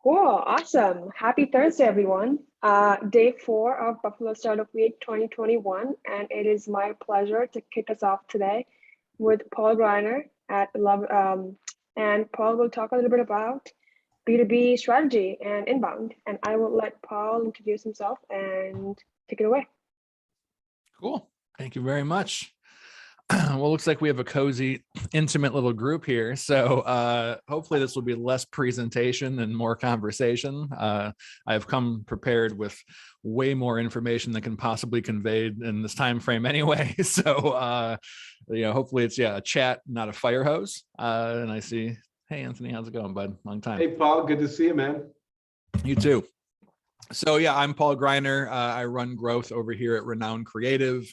Cool, awesome. Happy Thursday, everyone. Day 4 of Buffalo Startup Week 2021, and it is my pleasure to kick us off today with Paul Greiner at Love. And Paul will talk a little bit about B2B strategy and inbound, and I will let Paul introduce himself and take it away. Cool. Thank you very much. Well, looks like we have a cozy, intimate little group here. So hopefully this will be less presentation and more conversation. I have come prepared with way more information that can possibly conveyed in this time frame anyway. So hopefully it's a chat, not a fire hose. And I see, hey Anthony, how's it going, bud? Long time. Hey Paul, good to see you, man. You too. So I'm Paul Greiner. I run growth over here at Renoun Creative.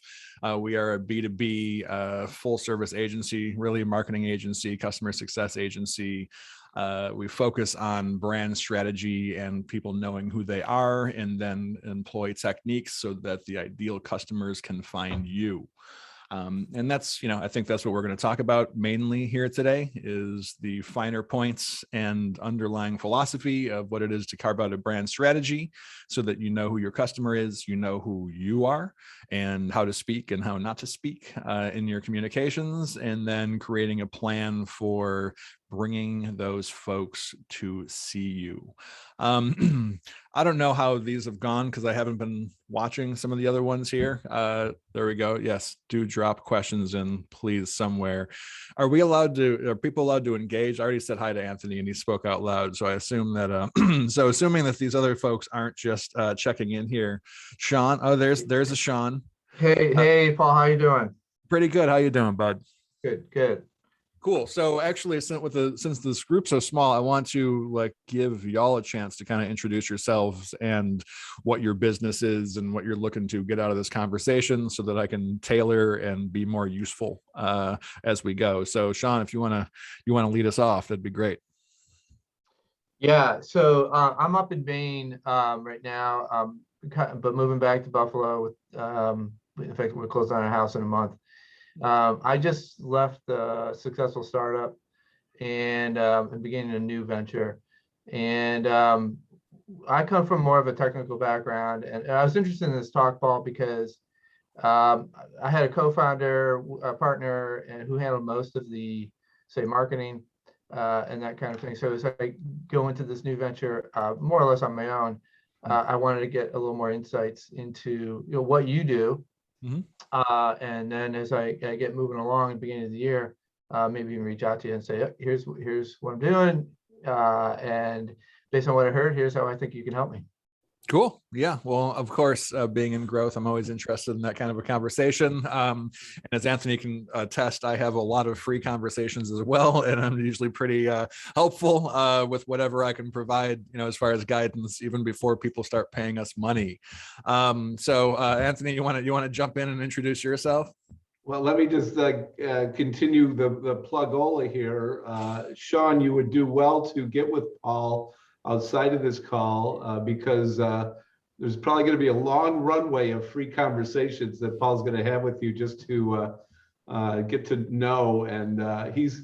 We are a B2B full service agency, really a marketing agency, customer success agency. We focus on brand strategy and people knowing who they are, and then employ techniques so that the ideal customers can find you. And that's, I think that's what we're going to talk about mainly here today, is the finer points and underlying philosophy of what it is to carve out a brand strategy so that you know who your customer is, you know who you are, and how to speak and how not to speak in your communications, and then creating a plan for bringing those folks to see you. I don't know how these have gone because I haven't been watching some of the other ones here. There we go. Yes, do drop questions in, please, somewhere. Are people allowed to engage? I already said hi to Anthony and he spoke out loud. So I assume that, assuming that these other folks aren't just checking in here. Sean, there's a Sean. Hey, Paul, how you doing? Pretty good. How you doing, bud? Good. Cool. So actually, since this group's so small, I want to give y'all a chance to kind of introduce yourselves and what your business is and what you're looking to get out of this conversation, so that I can tailor and be more useful as we go. So, Sean, if you want to lead us off, that'd be great. Yeah. So I'm up in Maine right now, but moving back to Buffalo. In fact, we're closing on our house in a month. I just left a successful startup and beginning a new venture. And I come from more of a technical background. And I was interested in this talk, Paul, because I had a co-founder, a partner, and who handled most of the, say, marketing and that kind of thing. So as I go into this new venture, more or less on my own, I wanted to get a little more insights into what you do. Mm-hmm. And then as I get moving along at the beginning of the year, maybe even reach out to you and say, here's what I'm doing. And based on what I heard, here's how I think you can help me. Cool. Yeah. Well, of course, being in growth, I'm always interested in that kind of a conversation. And as Anthony can attest, I have a lot of free conversations as well. And I'm usually pretty helpful with whatever I can provide, as far as guidance, even before people start paying us money. So Anthony, you want to jump in and introduce yourself? Well, let me just continue the plugola here. Sean, you would do well to get with Paul outside of this call because there's probably going to be a long runway of free conversations that Paul's going to have with you just to get to know. And he's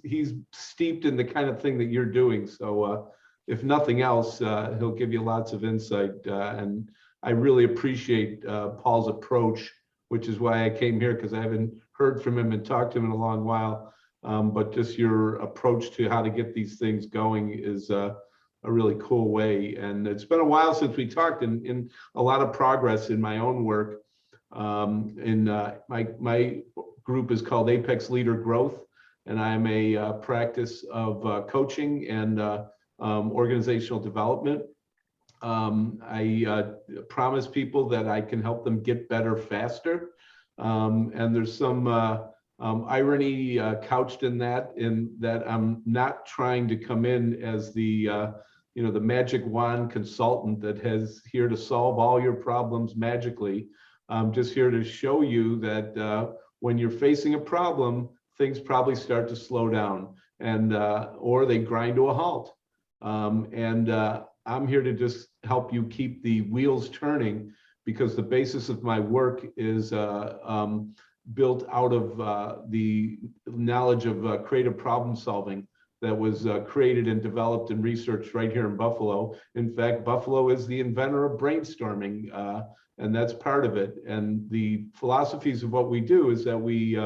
steeped in the kind of thing that you're doing. So if nothing else, he'll give you lots of insight. And I really appreciate Paul's approach, which is why I came here, because I haven't heard from him and talked to him in a long while. But just your approach to how to get these things going is a really cool way. And it's been a while since we talked, in a lot of progress in my own work. My group is called Apex Leader Growth, and I'm a practice of coaching and organizational development. I promise people that I can help them get better faster. And there's some irony couched in that I'm not trying to come in as the magic wand consultant that has here to solve all your problems magically. I'm just here to show you that when you're facing a problem, things probably start to slow down and or they grind to a halt. I'm here to just help you keep the wheels turning, because the basis of my work is built out of the knowledge of creative problem solving. that was created and developed and researched right here in Buffalo. In fact, Buffalo is the inventor of brainstorming, and that's part of it. And the philosophies of what we do is that we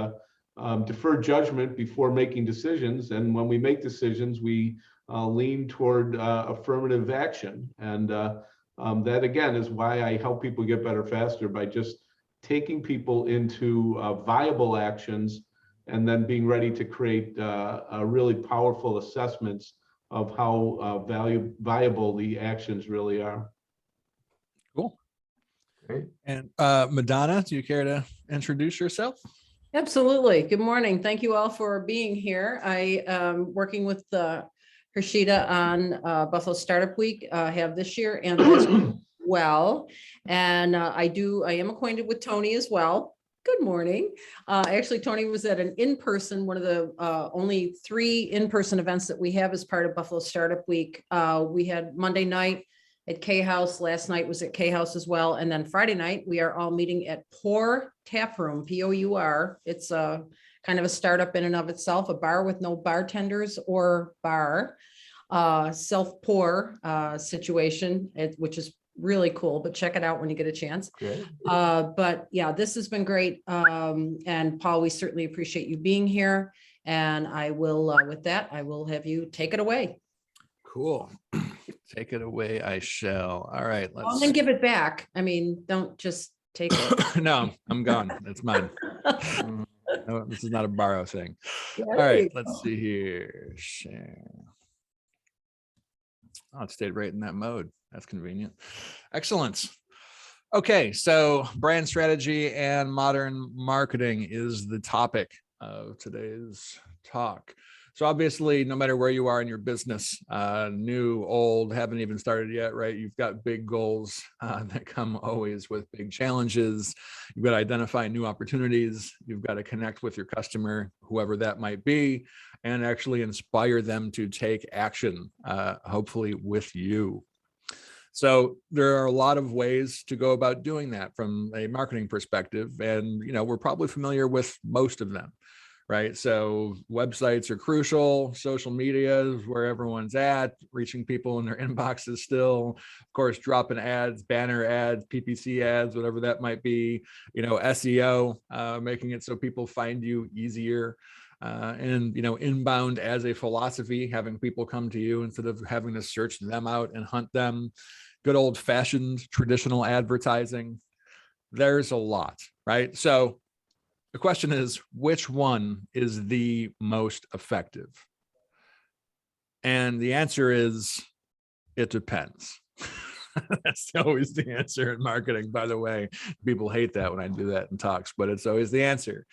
defer judgment before making decisions. And when we make decisions, we lean toward affirmative action. And that, again, is why I help people get better faster, by just taking people into viable actions and then being ready to create really powerful assessments of how viable the actions really are. Cool. Great. And Madonna, do you care to introduce yourself? Absolutely. Good morning. Thank you all for being here. I am working with Harshita on Buffalo Startup Week. I have this year and as well. And I am acquainted with Tony as well. Good morning. Actually, Tony was at an in-person, one of the only 3 in-person events that we have as part of Buffalo Startup Week. We had Monday night at K House. Last night was at K House as well. And then Friday night, we are all meeting at Pour Tap Room, P-O-U-R. It's a kind of a startup in and of itself, a bar with no bartenders or bar, self-pour situation, which is really cool, but check it out when you get a chance. Great. But yeah, this has been great. And Paul, we certainly appreciate you being here. And I will, with that, I will have you take it away. Cool. Take it away, I shall. All right, let's. And then give it back. I mean, don't just take it. No, I'm gone. It's mine. No, this is not a borrow thing. All right, let's see here. Share. Oh, it stayed right in that mode. That's convenient. Excellent. Okay, so brand strategy and modern marketing is the topic of today's talk. So obviously, no matter where you are in your business, new, old, haven't even started yet, right? You've got big goals that come always with big challenges. You've got to identify new opportunities. You've got to connect with your customer, whoever that might be, and actually inspire them to take action, hopefully with you. So there are a lot of ways to go about doing that from a marketing perspective. And, we're probably familiar with most of them. Right. So websites are crucial. Social media is where everyone's at, reaching people in their inboxes still. Of course, dropping ads, banner ads, PPC ads, whatever that might be, SEO, making it so people find you easier. And, inbound as a philosophy, having people come to you instead of having to search them out and hunt them. Good old fashioned traditional advertising. There's a lot. Right. So the question is, which one is the most effective? And the answer is, it depends. That's always the answer in marketing, by the way. People hate that when I do that in talks, but it's always the answer.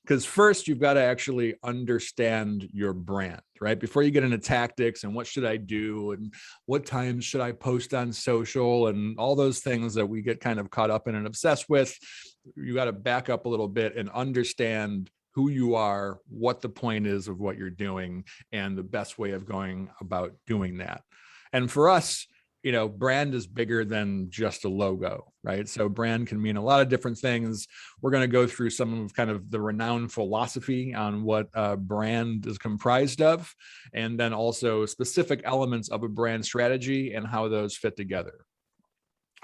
Because first, you've got to actually understand your brand, right? Before you get into tactics and what should I do and what times should I post on social and all those things that we get kind of caught up in and obsessed with, you got to back up a little bit and understand who you are, what the point is of what you're doing, and the best way of going about doing that. And for us, brand is bigger than just a logo, right? So brand can mean a lot of different things. We're going to go through some of kind of the Renoun philosophy on what a brand is comprised of, and then also specific elements of a brand strategy and how those fit together.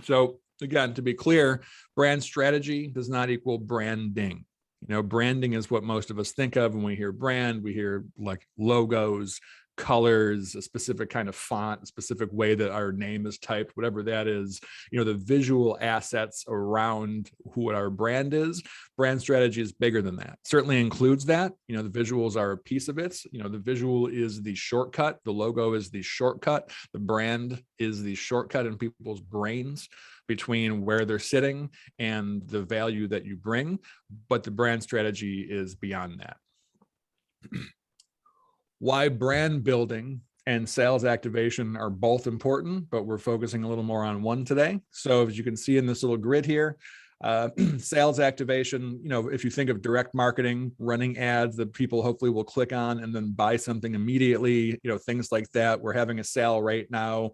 So again, to be clear, brand strategy does not equal branding. Branding is what most of us think of when we hear brand. We hear like logos, colors, a specific kind of font, a specific way that our name is typed, whatever that is, the visual assets around who our brand is. Brand strategy is bigger than that. Certainly includes that. The visuals are a piece of it. The visual is the shortcut. The logo is the shortcut. The brand is the shortcut in people's brains between where they're sitting and the value that you bring. But the brand strategy is beyond that. Why brand building and sales activation are both important, but we're focusing a little more on one today. So as you can see in this little grid here, sales activation, if you think of direct marketing, running ads that people hopefully will click on and then buy something immediately, things like that. We're having a sale right now,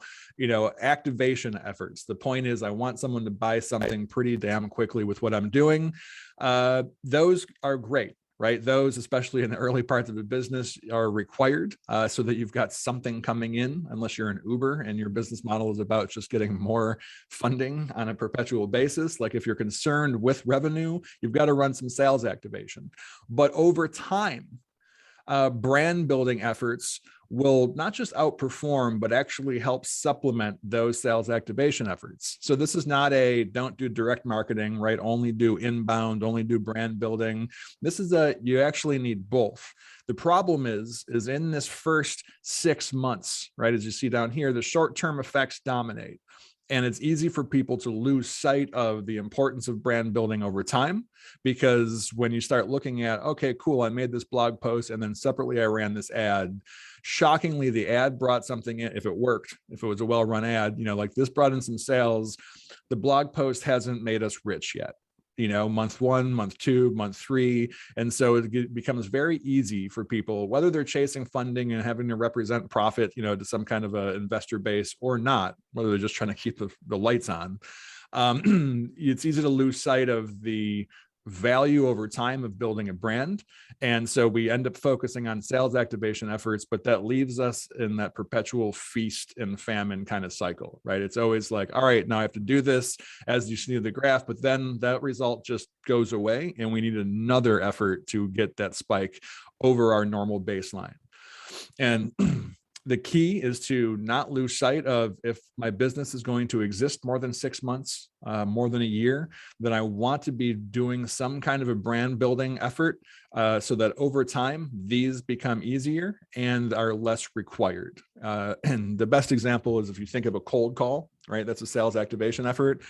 activation efforts. The point is I want someone to buy something pretty damn quickly with what I'm doing. Those are great. right? Those, especially in the early parts of a business, are required so that you've got something coming in, unless you're an Uber and your business model is about just getting more funding on a perpetual basis. Like if you're concerned with revenue, you've got to run some sales activation. But over time, brand building efforts will not just outperform, but actually help supplement those sales activation efforts. So this is not a don't do direct marketing, right? Only do inbound, only do brand building. This is you actually need both. The problem is in this first 6 months, right? As you see down here, the short-term effects dominate. And it's easy for people to lose sight of the importance of brand building over time, because when you start looking at, okay, cool, I made this blog post and then separately I ran this ad. Shockingly, the ad brought something in. If it worked, if it was a well-run ad, like this brought in some sales. The blog post hasn't made us rich yet. Month 1, month 2, month 3. And so it becomes very easy for people, whether they're chasing funding and having to represent profit, to some kind of an investor base or not, whether they're just trying to keep the lights on. It's easy to lose sight of the value over time of building a brand. And so we end up focusing on sales activation efforts, but that leaves us in that perpetual feast and famine kind of cycle, right? It's always like, all right, now I have to do this, as you see the graph, but then that result just goes away and we need another effort to get that spike over our normal baseline. And the key is to not lose sight of, if my business is going to exist more than 6 months, more than a year, then I want to be doing some kind of a brand building effort so that over time, these become easier and are less required. And the best example is if you think of a cold call, right? That's a sales activation effort.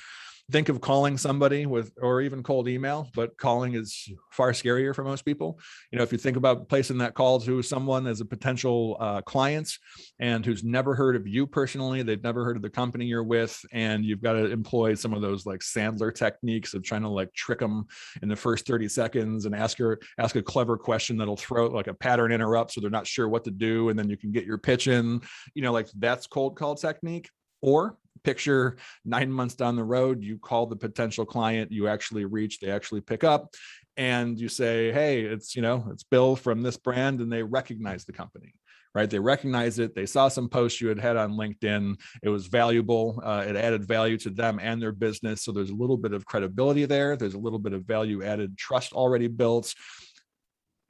Think of calling somebody or even cold email, but calling is far scarier for most people. If you think about placing that call to someone as a potential client and who's never heard of you personally, they've never heard of the company you're with, and you've got to employ some of those like Sandler techniques of trying to like trick them in the first 30 seconds and ask a clever question that'll throw like a pattern interrupt so they're not sure what to do, and then you can get your pitch in, like that's cold call technique. Or picture 9 months down the road, you call the potential client, you actually reach, they actually pick up, and you say, hey, it's Bill from this brand, and they recognize the company, right? They recognize it. They saw some posts you had on LinkedIn. It was valuable. It added value to them and their business. So there's a little bit of credibility there. There's a little bit of value added trust already built.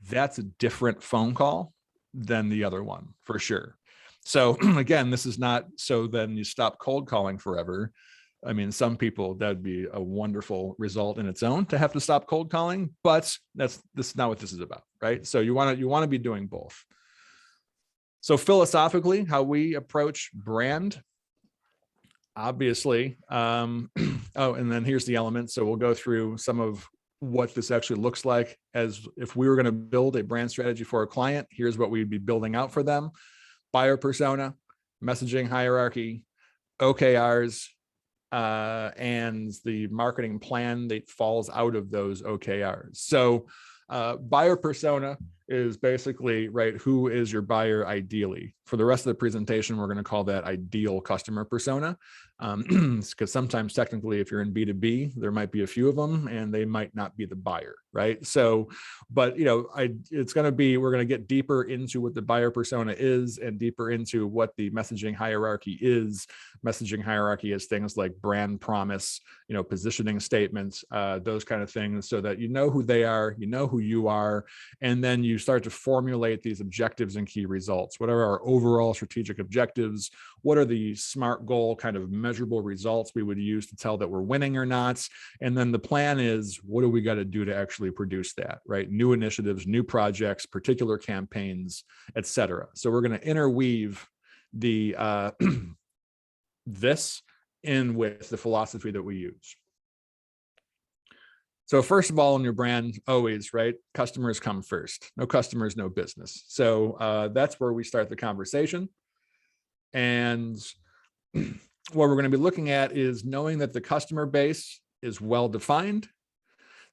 That's a different phone call than the other one, for sure. So again, this is not so then you stop cold calling forever. I mean, some people, that'd be a wonderful result in its own to have to stop cold calling, but this is not what this is about, right? So you want to be doing both. So philosophically, how we approach brand, obviously, oh, and then here's the element. So we'll go through some of what this actually looks like as if we were going to build a brand strategy for a client. Here's what we'd be building out for them. Buyer persona, messaging hierarchy, OKRs, and the marketing plan that falls out of those OKRs. So buyer persona is basically, right, who is your buyer ideally? For the rest of the presentation, we're going to call that ideal customer persona, because sometimes technically if you're in B2B, there might be a few of them and they might not be the buyer, right? So, but it's going to be, we're going to get deeper into what the buyer persona is and deeper into what the messaging hierarchy is. Messaging hierarchy is things like brand promise, positioning statements, those kind of things, so that you know who they are, you know who you are, and then you start to formulate these objectives and key results. What are our overall strategic objectives? What are the SMART goal kind of measurable results we would use to tell that we're winning or not? And then the plan is, what do we got to do to actually produce that, right? New initiatives, new projects, particular campaigns, etc. So we're going to interweave the this in with the philosophy that we use. So first of all, in your brand, always, right? Customers come first. No customers, no business. So that's where we start the conversation. And what we're going to be looking at is knowing that the customer base is well defined.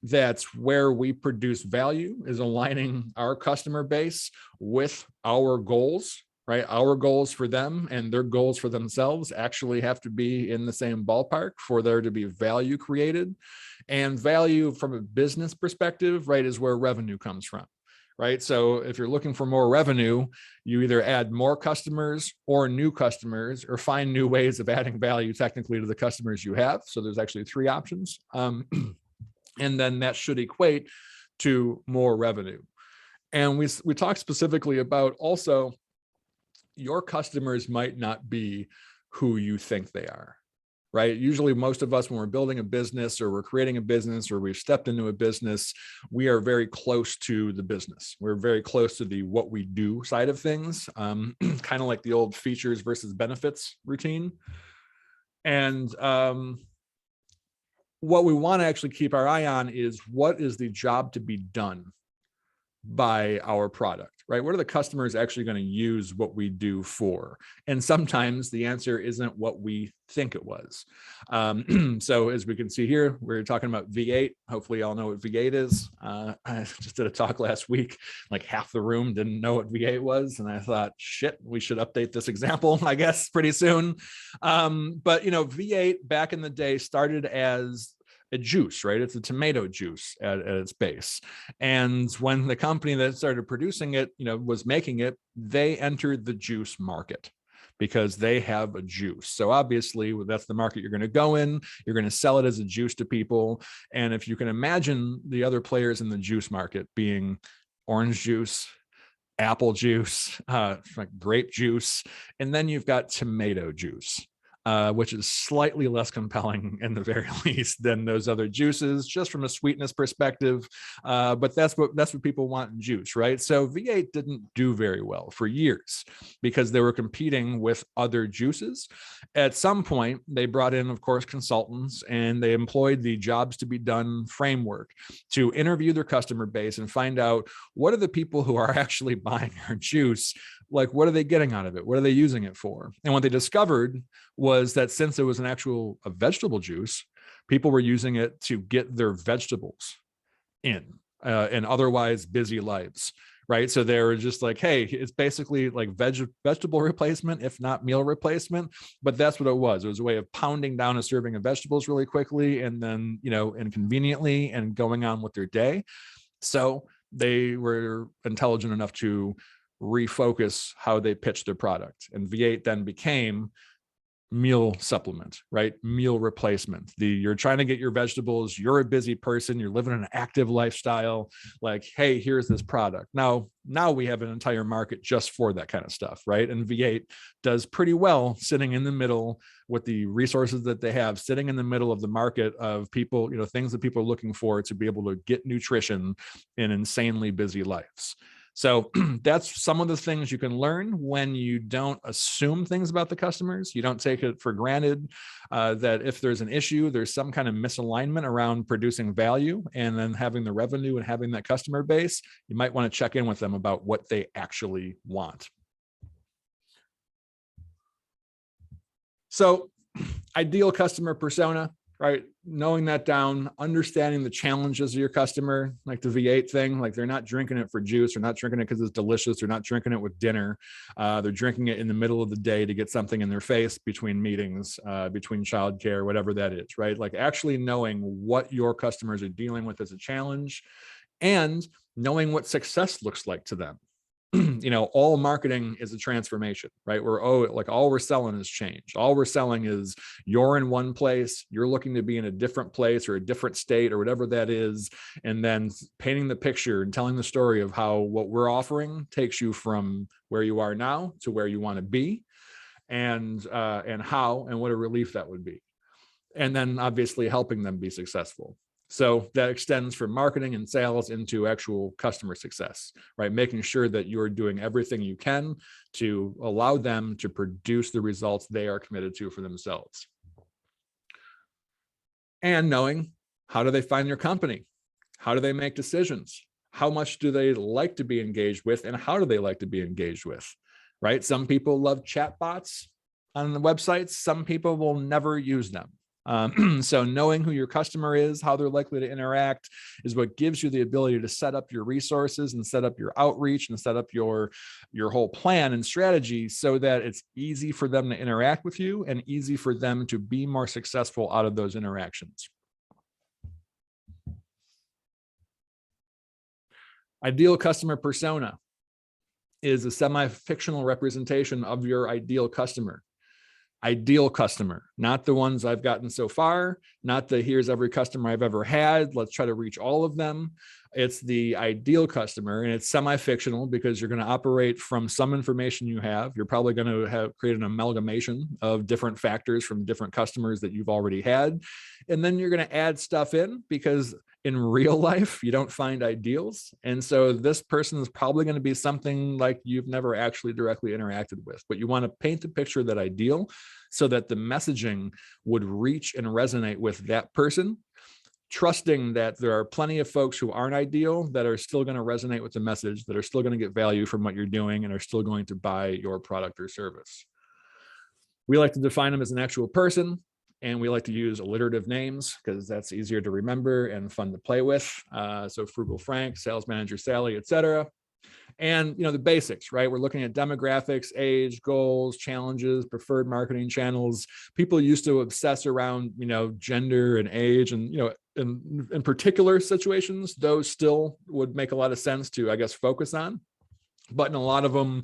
That's where we produce value, is aligning our customer base with our goals right? Our goals for them and their goals for themselves actually have to be in the same ballpark for there to be value created. And value from a business perspective, right, is where revenue comes from, right? So if you're looking for more revenue, you either add more customers or new customers, or find new ways of adding value technically to the customers you have. So there's actually 3 options. And then that should equate to more revenue. And we talked specifically about also your customers might not be who you think they are, right? Usually most of us, when we're building a business or we're creating a business or we've stepped into a business, we are very close to the business. We're very close to the what we do side of things, kind of like the old features versus benefits routine. And what we want to actually keep our eye on is what is the job to be done by our product, right? What are the customers actually going to use what we do for? And sometimes the answer isn't what we think it was. So as we can see here, we're talking about V8. Hopefully y'all know what V8 is. I just did a talk last week, like half the room didn't know what V8 was. And I thought, shit, we should update this example, I guess, pretty soon. But V8 back in the day started as a juice, right? It's a tomato juice at its base. And when the company that started producing it, was making it, they entered the juice market because they have a juice. So obviously that's the market you're going to go in. You're going to sell it as a juice to people. And if you can imagine the other players in the juice market being orange juice, apple juice, like grape juice, and then you've got tomato juice. Which is slightly less compelling in the very least than those other juices, just from a sweetness perspective. But that's what people want in juice, right? So V8 didn't do very well for years because they were competing with other juices. At some point, they brought in, of course, consultants, and they employed the jobs to be done framework to interview their customer base and find out what are the people who are actually buying our juice. Like, what are they getting out of it? What are they using it for? And what they discovered was that since it was a vegetable juice, people were using it to get their vegetables in otherwise busy lives, right? So they were just like, hey, it's basically like vegetable replacement, if not meal replacement. But that's what it was. It was a way of pounding down a serving of vegetables really quickly and then, and conveniently and going on with their day. So they were intelligent enough to refocus how they pitched their product. And V8 then became meal supplement, right? Meal replacement. You're trying to get your vegetables, you're a busy person, you're living an active lifestyle, like, hey, here's this product. Now we have an entire market just for that kind of stuff, right? And V8 does pretty well sitting in the middle with the resources that they have, sitting in the middle of the market of people, things that people are looking for to be able to get nutrition in insanely busy lives. So that's some of the things you can learn when you don't assume things about the customers. You don't take it for granted that if there's an issue, there's some kind of misalignment around producing value and then having the revenue and having that customer base. You might want to check in with them about what they actually want. So ideal customer persona, right? Knowing that down, understanding the challenges of your customer, like the V8 thing, like they're not drinking it for juice, they're not drinking it because it's delicious, they're not drinking it with dinner, they're drinking it in the middle of the day to get something in their face between meetings, between childcare, whatever that is, right? Like actually knowing what your customers are dealing with as a challenge and knowing what success looks like to them. All marketing is a transformation, right? All we're selling is change. All we're selling is you're in one place, you're looking to be in a different place or a different state or whatever that is. And then painting the picture and telling the story of how what we're offering takes you from where you are now to where you want to be and how and what a relief that would be. And then obviously helping them be successful. So that extends from marketing and sales into actual customer success, right? Making sure that you're doing everything you can to allow them to produce the results they are committed to for themselves. And knowing, how do they find your company? How do they make decisions? How much do they like to be engaged with? And how do they like to be engaged with, right? Some people love chatbots on the websites. Some people will never use them. So knowing who your customer is, how they're likely to interact, is what gives you the ability to set up your resources and set up your outreach and set up your whole plan and strategy so that it's easy for them to interact with you and easy for them to be more successful out of those interactions. Ideal customer persona is a semi-fictional representation of your ideal customer. Ideal customer, not the ones I've gotten so far, not the here's every customer I've ever had, let's try to reach all of them. It's the ideal customer, and it's semi-fictional because you're going to operate from some information you have. You're probably going to create an amalgamation of different factors from different customers that you've already had. And then you're going to add stuff in because in real life, you don't find ideals. And so this person is probably going to be something like you've never actually directly interacted with, but you want to paint the picture of that ideal so that the messaging would reach and resonate with that person, trusting that there are plenty of folks who aren't ideal that are still going to resonate with the message, that are still going to get value from what you're doing and are still going to buy your product or service. We like to define them as an actual person. And we like to use alliterative names because that's easier to remember and fun to play with. So Frugal Frank, Sales Manager Sally, etc. And the basics, right? We're looking at demographics, age, goals, challenges, preferred marketing channels. People used to obsess around, gender and age, and in particular situations, those still would make a lot of sense to, I guess, focus on. But in a lot of them,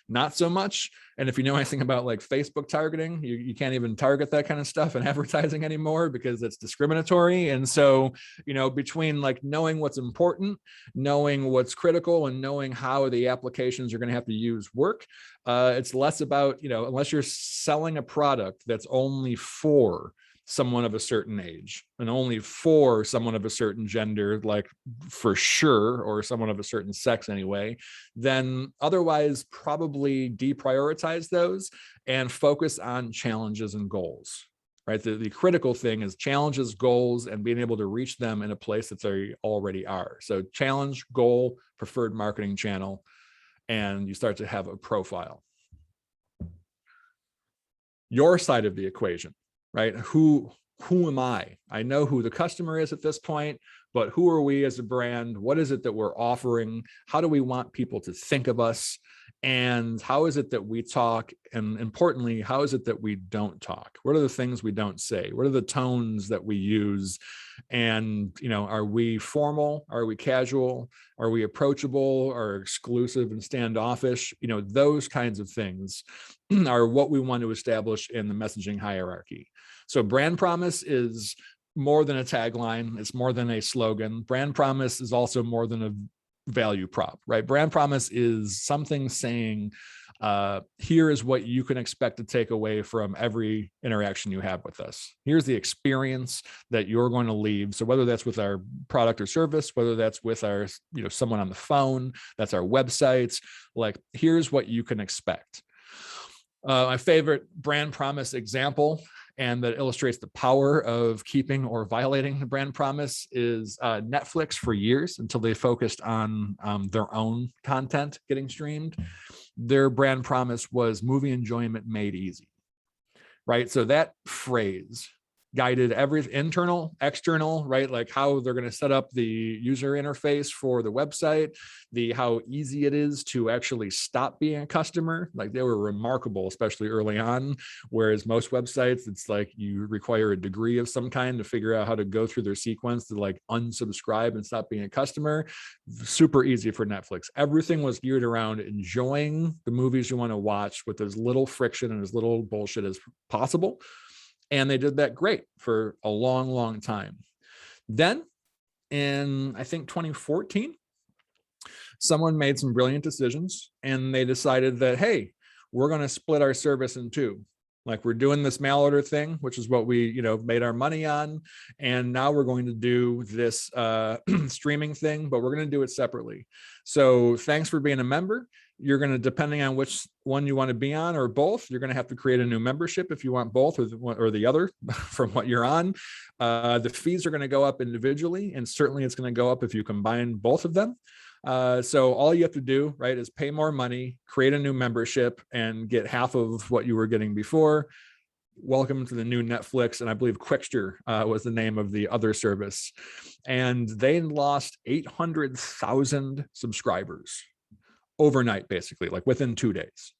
not so much. And if you know anything about like Facebook targeting, you can't even target that kind of stuff in advertising anymore because it's discriminatory. And so, between like knowing what's important, knowing what's critical, and knowing how the applications you're going to have to use work, it's less about, unless you're selling a product that's only for someone of a certain age and only for someone of a certain gender, like for sure, or someone of a certain sex anyway, then otherwise probably deprioritize those and focus on challenges and goals, right? The critical thing is challenges, goals, and being able to reach them in a place that they already are. So challenge, goal, preferred marketing channel, and you start to have a profile. Your side of the equation, right? Who am I? I know who the customer is at this point, but who are we as a brand? What is it that we're offering? How do we want people to think of us? And how is it that we talk? And importantly, how is it that we don't talk? What are the things we don't say? What are the tones that we use? And, are we formal? Are we casual? Are we approachable or exclusive and standoffish? Those kinds of things are what we want to establish in the messaging hierarchy. So brand promise is more than a tagline. It's more than a slogan. Brand promise is also more than a value prop, right? Brand promise is something saying, here is what you can expect to take away from every interaction you have with us. Here's the experience that you're going to leave. So whether that's with our product or service, whether that's with our, someone on the phone, that's our websites, like here's what you can expect. My favorite brand promise example, and that illustrates the power of keeping or violating the brand promise, is Netflix. For years, until they focused on their own content getting streamed, their brand promise was movie enjoyment made easy, right? So that phrase guided every internal, external, right? Like how they're going to set up the user interface for the website, how easy it is to actually stop being a customer. Like they were remarkable, especially early on, whereas most websites, it's like you require a degree of some kind to figure out how to go through their sequence to like unsubscribe and stop being a customer. Super easy for Netflix. Everything was geared around enjoying the movies you want to watch with as little friction and as little bullshit as possible. And they did that great for a long, long time. Then in, I think, 2014, someone made some brilliant decisions and they decided that, hey, we're going to split our service in two. Like we're doing this mail order thing, which is what we, made our money on. And now we're going to do this streaming thing, but we're going to do it separately. So thanks for being a member. You're going to, depending on which one you want to be on or both, you're going to have to create a new membership if you want both or the other from what you're on. The fees are going to go up individually, and certainly it's going to go up if you combine both of them. So all you have to do, right, is pay more money, create a new membership, and get half of what you were getting before. welcome to the new Netflix. And I believe Quickster was the name of the other service. And they lost 800,000 subscribers overnight, basically, like within 2 days,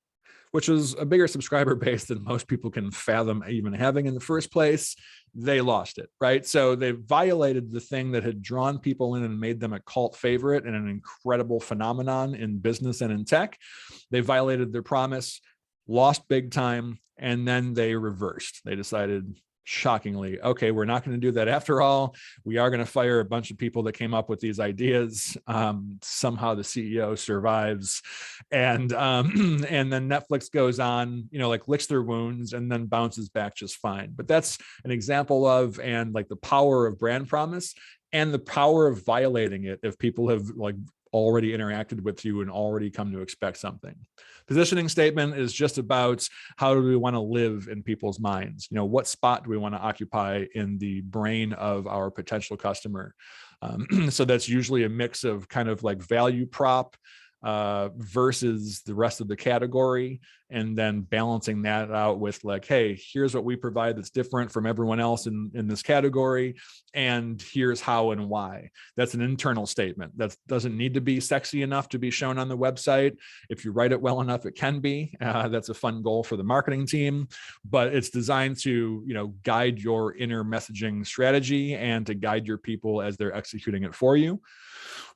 which is a bigger subscriber base than most people can fathom even having in the first place. They lost it, right? So they violated the thing that had drawn people in and made them a cult favorite and an incredible phenomenon in business and in tech. They violated their promise, lost big time, and then they reversed. They decided, shockingly, okay, we're not going to do that after all. We are going to fire a bunch of people that came up with these ideas. Somehow the CEO survives, and then Netflix goes on, like licks their wounds and then bounces back just fine. But that's an example of, and like the power of brand promise and the power of violating it if people have like already interacted with you and already come to expect something. Positioning statement is just about how do we want to live in people's minds? What spot do we want to occupy in the brain of our potential customer? So that's usually a mix of kind of like value prop versus the rest of the category, and then balancing that out with like, hey, here's what we provide that's different from everyone else in this category, and here's how and why. That's an internal statement that doesn't need to be sexy enough to be shown on the website. If you write it well enough, it can be. That's a fun goal for the marketing team, but it's designed to guide your inner messaging strategy and to guide your people as they're executing it for you.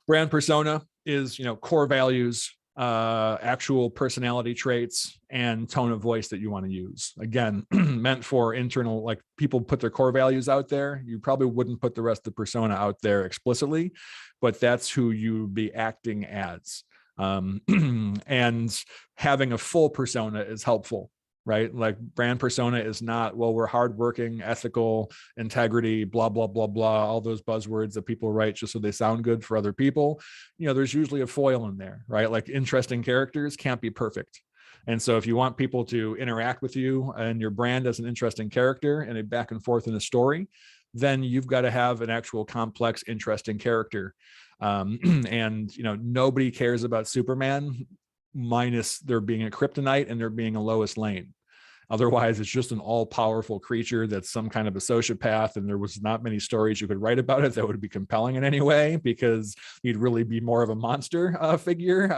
Brand persona is, core values, actual personality traits, and tone of voice that you want to use. Again, meant for internal, like people put their core values out there. You probably wouldn't put the rest of the persona out there explicitly, but that's who you be acting as. And having a full persona is helpful, right? Like brand persona is not, well, we're hardworking, ethical, integrity, blah, blah, blah, blah, all those buzzwords that people write just so they sound good for other people. There's usually a foil in there, right? Like interesting characters can't be perfect. And so if you want people to interact with you and your brand as an interesting character and a back and forth in a story, then you've got to have an actual complex, interesting character. And nobody cares about Superman minus there being a kryptonite and there being a Lois Lane. Otherwise, it's just an all-powerful creature that's some kind of a sociopath, and there was not many stories you could write about it that would be compelling in any way, because he'd really be more of a monster figure,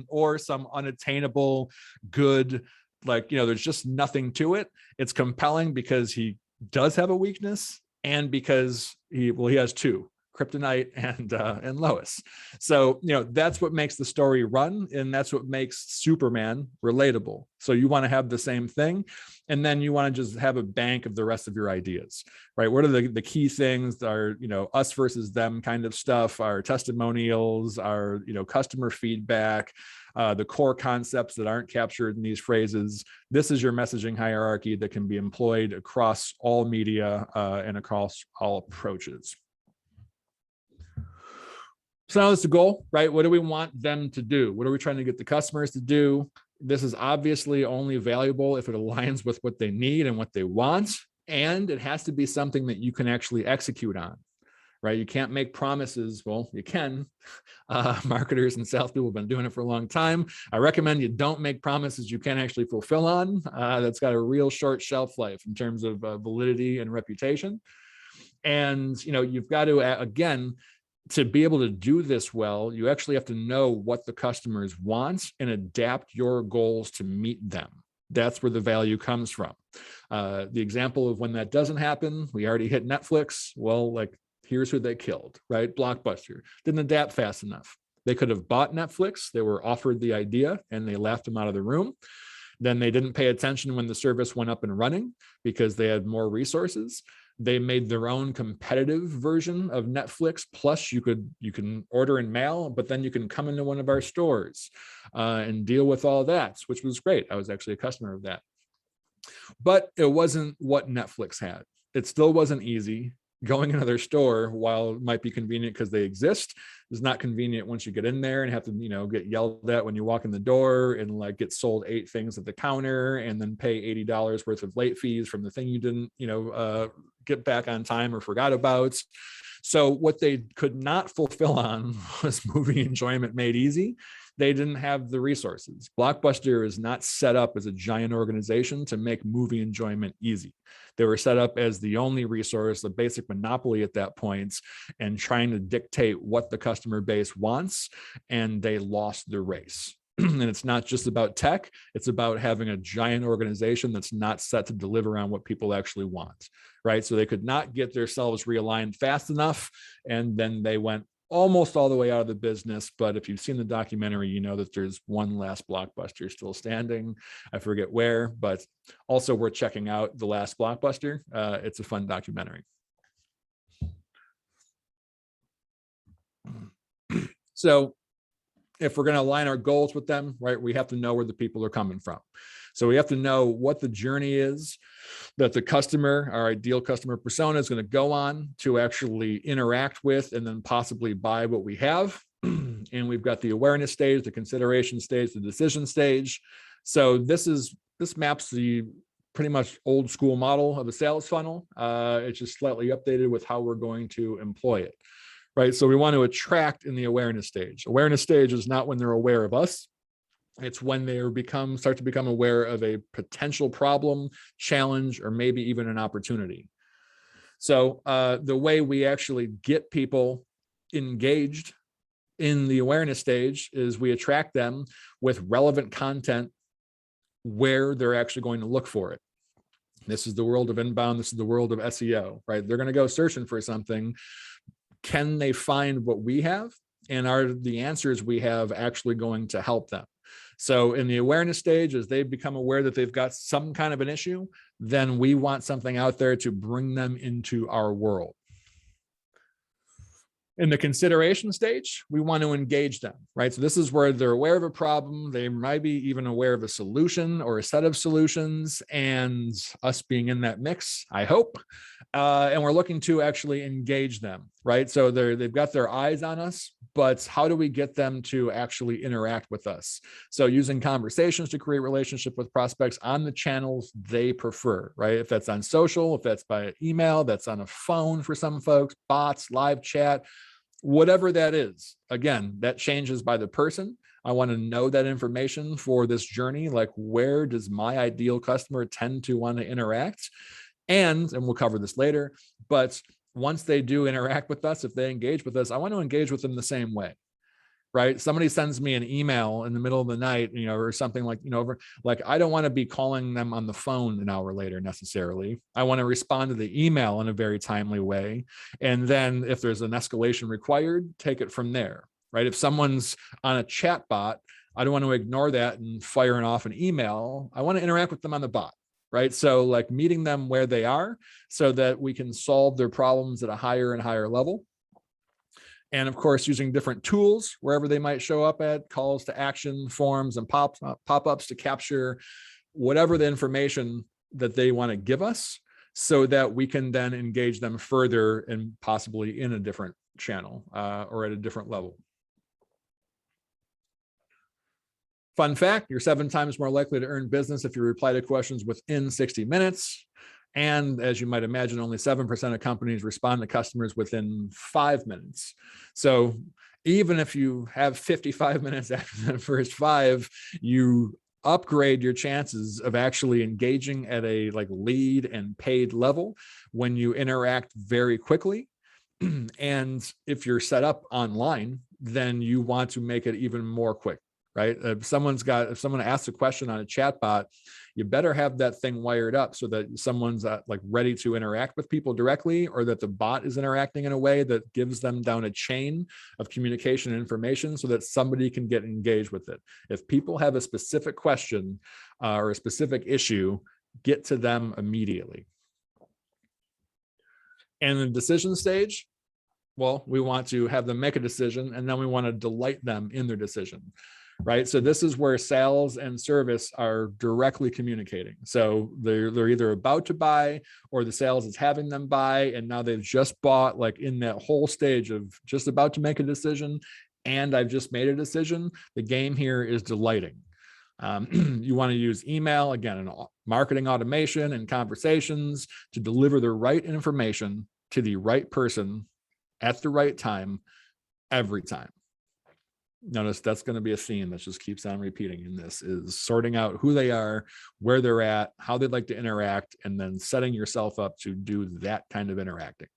or some unattainable good, like, there's just nothing to it. It's compelling because he does have a weakness, and because he has two, kryptonite and Lois. So that's what makes the story run, and that's what makes Superman relatable. So you want to have the same thing, and then you want to just have a bank of the rest of your ideas, right? What are the key things? Are us versus them kind of stuff, our testimonials, our customer feedback, the core concepts that aren't captured in these phrases. This is your messaging hierarchy that can be employed across all media and across all approaches. So now it's the goal, right? What do we want them to do? What are we trying to get the customers to do? This is obviously only valuable if it aligns with what they need and what they want. And it has to be something that you can actually execute on, right? You can't make promises. Well, you can. Marketers and salespeople have been doing it for a long time. I recommend you don't make promises you can't actually fulfill on. That's got a real short shelf life in terms of validity and reputation. And, you've got to, again, to be able to do this well, you actually have to know what the customers want and adapt your goals to meet them. That's where the value comes from. The example of when that doesn't happen, we already hit Netflix. Well, like, here's who they killed, right? Blockbuster didn't adapt fast enough. They could have bought Netflix. They were offered the idea and they laughed them out of the room. Then they didn't pay attention when the service went up and running because they had more resources. They made their own competitive version of Netflix. Plus, you can order in mail, but then you can come into one of our stores and deal with all that, which was great. I was actually a customer of that. But it wasn't what Netflix had. It still wasn't easy. Going into their store, while it might be convenient because they exist, is not convenient once you get in there and have to, get yelled at when you walk in the door and like get sold 8 things at the counter and then pay $80 worth of late fees from the thing you didn't, get back on time or forgot about. So what they could not fulfill on was movie enjoyment made easy. they didn't have the resources. Blockbuster is not set up as a giant organization to make movie enjoyment easy. They were set up as the only resource, the basic monopoly at that point, and trying to dictate what the customer base wants, and they lost the race. And it's not just about tech, it's about having a giant organization that's not set to deliver on what people actually want, right? So they could not get themselves realigned fast enough, and then they went almost all the way out of the business. But if you've seen the documentary, you know that there's one last Blockbuster still standing. I forget where, but also worth checking out The Last Blockbuster. It's a fun documentary. So if we're going to align our goals with them, right, we have to know where the people are coming from. So we have to know what the journey is that the customer, our ideal customer persona, is going to go on to actually interact with and then possibly buy what we have. And we've got the awareness stage, the consideration stage, the decision stage. So this maps the pretty much old school model of a sales funnel. It's just slightly updated with how we're going to employ it. Right. So we want to attract in the awareness stage. Awareness stage is not when they're aware of us. It's when they start to become aware of a potential problem, challenge, or maybe even an opportunity. So the way we actually get people engaged in the awareness stage is we attract them with relevant content where they're actually going to look for it. This is the world of inbound. This is the world of SEO, right? They're going to go searching for something. Can they find what we have? And are the answers we have actually going to help them? So in the awareness stage, as they become aware that they've got some kind of an issue, then we want something out there to bring them into our world. In the consideration stage, we want to engage them, right? So this is where they're aware of a problem. They might be even aware of a solution or a set of solutions, and us being in that mix, I hope. And we're looking to actually engage them, right? So they've got their eyes on us, but how do we get them to actually interact with us? So using conversations to create relationship with prospects on the channels they prefer, right? If that's on social, if that's by email, that's on a phone for some folks, bots, live chat, whatever that is. Again, that changes by the person. I want to know that information for this journey. Like, where does my ideal customer tend to want to interact? And we'll cover this later, but once they do interact with us, if they engage with us, I want to engage with them the same way, right? Somebody sends me an email in the middle of the night, or something like, like I don't want to be calling them on the phone an hour later necessarily. I want to respond to the email in a very timely way. And then if there's an escalation required, take it from there, right? If someone's on a chat bot, I don't want to ignore that and firing off an email. I want to interact with them on the bot. Right. So like meeting them where they are so that we can solve their problems at a higher and higher level. And of course, using different tools wherever they might show up at, calls to action, forms, and pop-ups to capture whatever the information that they want to give us so that we can then engage them further and possibly in a different channel or at a different level. Fun fact, you're 7 times more likely to earn business if you reply to questions within 60 minutes. And as you might imagine, only 7% of companies respond to customers within 5 minutes. So even if you have 55 minutes after the first 5, you upgrade your chances of actually engaging at a lead and paid level when you interact very quickly. And if you're set up online, then you want to make it even more quick. Right? If someone asks a question on a chat bot, you better have that thing wired up so that someone's ready to interact with people directly, or that the bot is interacting in a way that gives them down a chain of communication and information so that somebody can get engaged with it. If people have a specific question or a specific issue, get to them immediately. And the decision stage, well, we want to have them make a decision, and then we want to delight them in their decision. Right. So this is where sales and service are directly communicating. So they're either about to buy, or the sales is having them buy. And now they've just bought, in that whole stage of just about to make a decision. And I've just made a decision. The game here is delighting. You want to use email, again, and marketing automation and conversations to deliver the right information to the right person at the right time, every time. Notice that's going to be a theme that just keeps on repeating in this, is sorting out who they are, where they're at, how they'd like to interact, and then setting yourself up to do that kind of interacting.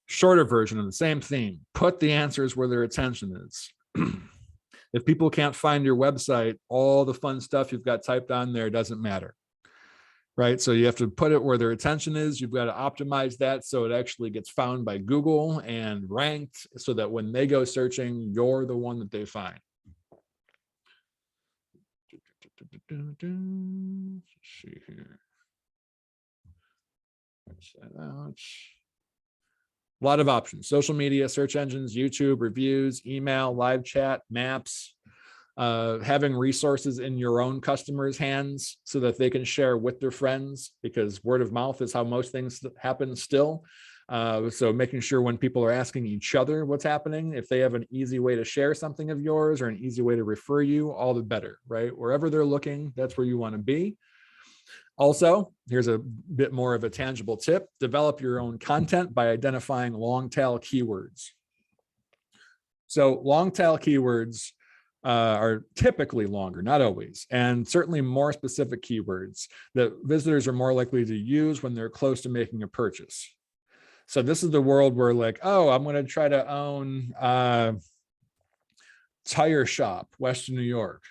Shorter version of the same theme, put the answers where their attention is. If people can't find your website, all the fun stuff you've got typed on there doesn't matter. Right? So you have to put it where their attention is. You've got to optimize that so it actually gets found by Google and ranked so that when they go searching, you're the one that they find. Let's see here. Let's that out. A lot of options: social media, search engines, YouTube, reviews, email, live chat, maps. Having resources in your own customers' hands so that they can share with their friends, because word of mouth is how most things happen still. So making sure when people are asking each other what's happening, if they have an easy way to share something of yours or an easy way to refer you, all the better, right? Wherever they're looking, that's where you want to be. Also, here's a bit more of a tangible tip: develop your own content by identifying long tail keywords. So long tail keywords are typically longer, not always, and certainly more specific keywords that visitors are more likely to use when they're close to making a purchase. So this is the world where, like, oh, I'm going to try to own tire shop, Western New York.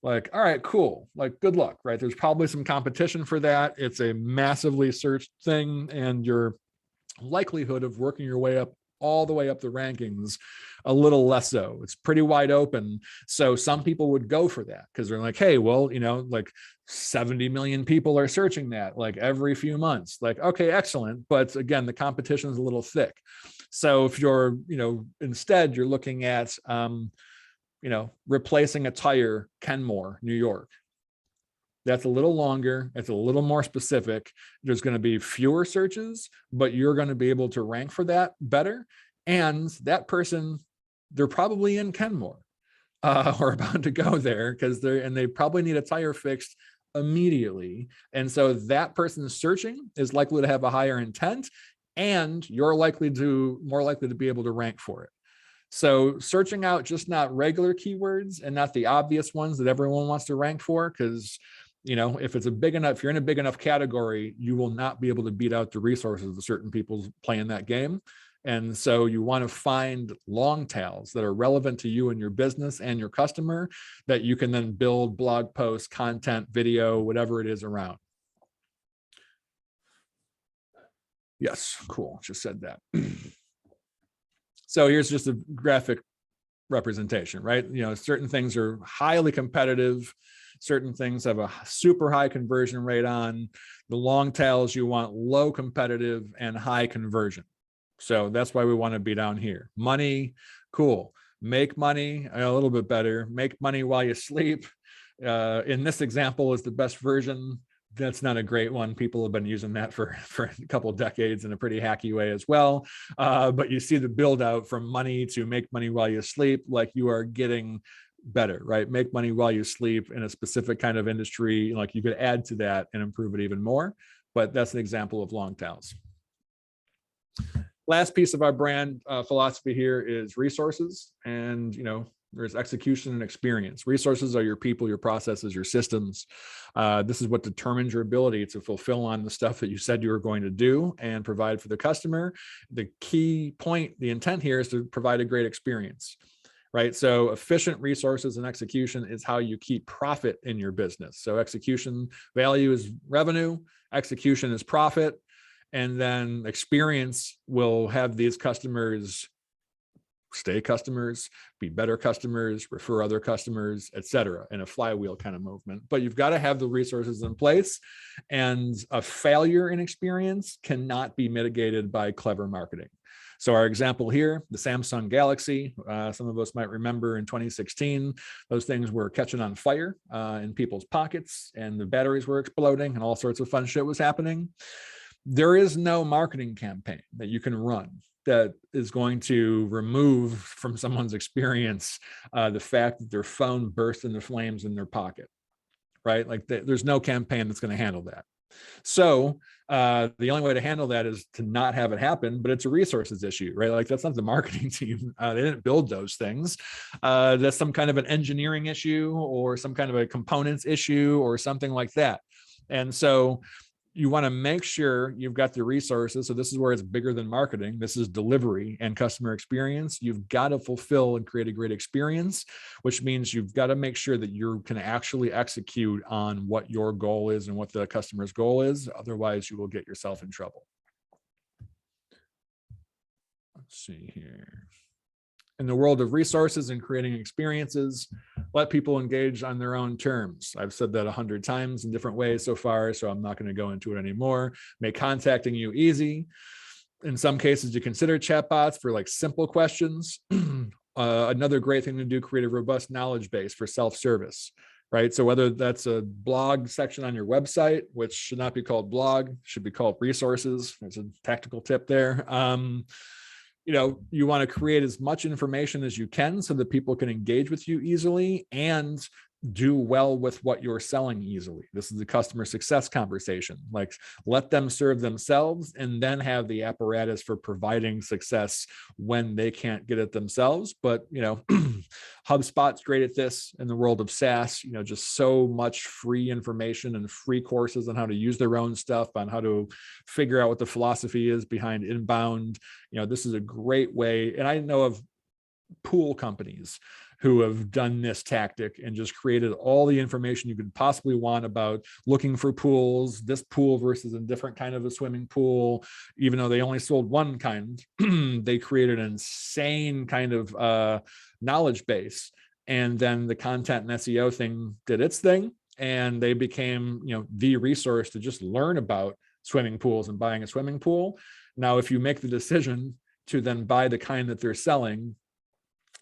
Like, all right, cool. Like, good luck, right? There's probably some competition for that. It's a massively searched thing, and your likelihood of working your way up all the way up the rankings a little less so. It's pretty wide open. So some people would go for that because they're like, hey, well, you know, like 70 million people are searching that like every few months. Like, okay, excellent. But again, the competition is a little thick. So if you're, you know, instead you're looking at, you know, replacing a tire, Kenmore, New York. That's a little longer. It's a little more specific. There's going to be fewer searches, but you're going to be able to rank for that better. And that person, they're probably in Kenmore or about to go there because they probably need a tire fixed immediately. And so that person searching is likely to have a higher intent, and you're more likely to be able to rank for it. So searching out just not regular keywords and not the obvious ones that everyone wants to rank for, because, you know, if you're in a big enough category, you will not be able to beat out the resources of certain people playing that game. And so you want to find long tails that are relevant to you and your business and your customer that you can then build blog posts, content, video, whatever it is around. Yes, cool. Just said that. So here's just a graphic representation, right? You know, certain things are highly competitive. Certain things have a super high conversion rate on. The long tails, you want low competitive and high conversion. So that's why we want to be down here. Money, cool. Make money, a little bit better. Make money while you sleep. In this example is the best version. That's not a great one. People have been using that for a couple of decades in a pretty hacky way as well. But you see the build out from money to make money while you sleep, like you are getting better, right? Make money while you sleep in a specific kind of industry. Like you could add to that and improve it even more. But that's an example of long tails. Last piece of our brand philosophy here is resources. And, you know, there's execution and experience. Resources are your people, your processes, your systems. This is what determines your ability to fulfill on the stuff that you said you were going to do and provide for the customer. The key point, the intent here is to provide a great experience, right? So efficient resources and execution is how you keep profit in your business. So execution value is revenue, execution is profit, and then experience will have these customers stay customers, be better customers, refer other customers, et cetera, in a flywheel kind of movement. But you've got to have the resources in place, and a failure in experience cannot be mitigated by clever marketing. So our example here, the Samsung Galaxy, some of us might remember in 2016, those things were catching on fire in people's pockets, and the batteries were exploding, and all sorts of fun shit was happening. There is no marketing campaign that you can run that is going to remove from someone's experience the fact that their phone burst into flames in their pocket, right? Like there's no campaign that's going to handle that. So the only way to handle that is to not have it happen, but it's a resources issue, right? Like that's not the marketing team. They didn't build those things. That's some kind of an engineering issue or some kind of a components issue or something like that. And so you want to make sure you've got the resources. So this is where it's bigger than marketing. This is delivery and customer experience. You've got to fulfill and create a great experience, which means you've got to make sure that you can actually execute on what your goal is and what the customer's goal is. Otherwise, you will get yourself in trouble. Let's see here. In the world of resources and creating experiences, let people engage on their own terms. I've said that 100 times in different ways so far, so I'm not going to go into it anymore. Make contacting you easy. In some cases, you consider chatbots for like simple questions. Another great thing to do, create a robust knowledge base for self-service, right? So whether that's a blog section on your website, which should not be called blog, should be called resources. There's a tactical tip there. You want to create as much information as you can so that people can engage with you easily and do well with what you're selling easily. This is the customer success conversation. Like, let them serve themselves and then have the apparatus for providing success when they can't get it themselves. But, HubSpot's great at this in the world of SaaS, just so much free information and free courses on how to use their own stuff, on how to figure out what the philosophy is behind inbound. This is a great way. And I know of pool companies who have done this tactic and just created all the information you could possibly want about looking for pools, this pool versus a different kind of a swimming pool. Even though they only sold one kind, they created an insane kind of knowledge base. And then the content and SEO thing did its thing. And they became, the resource to just learn about swimming pools and buying a swimming pool. Now, if you make the decision to then buy the kind that they're selling,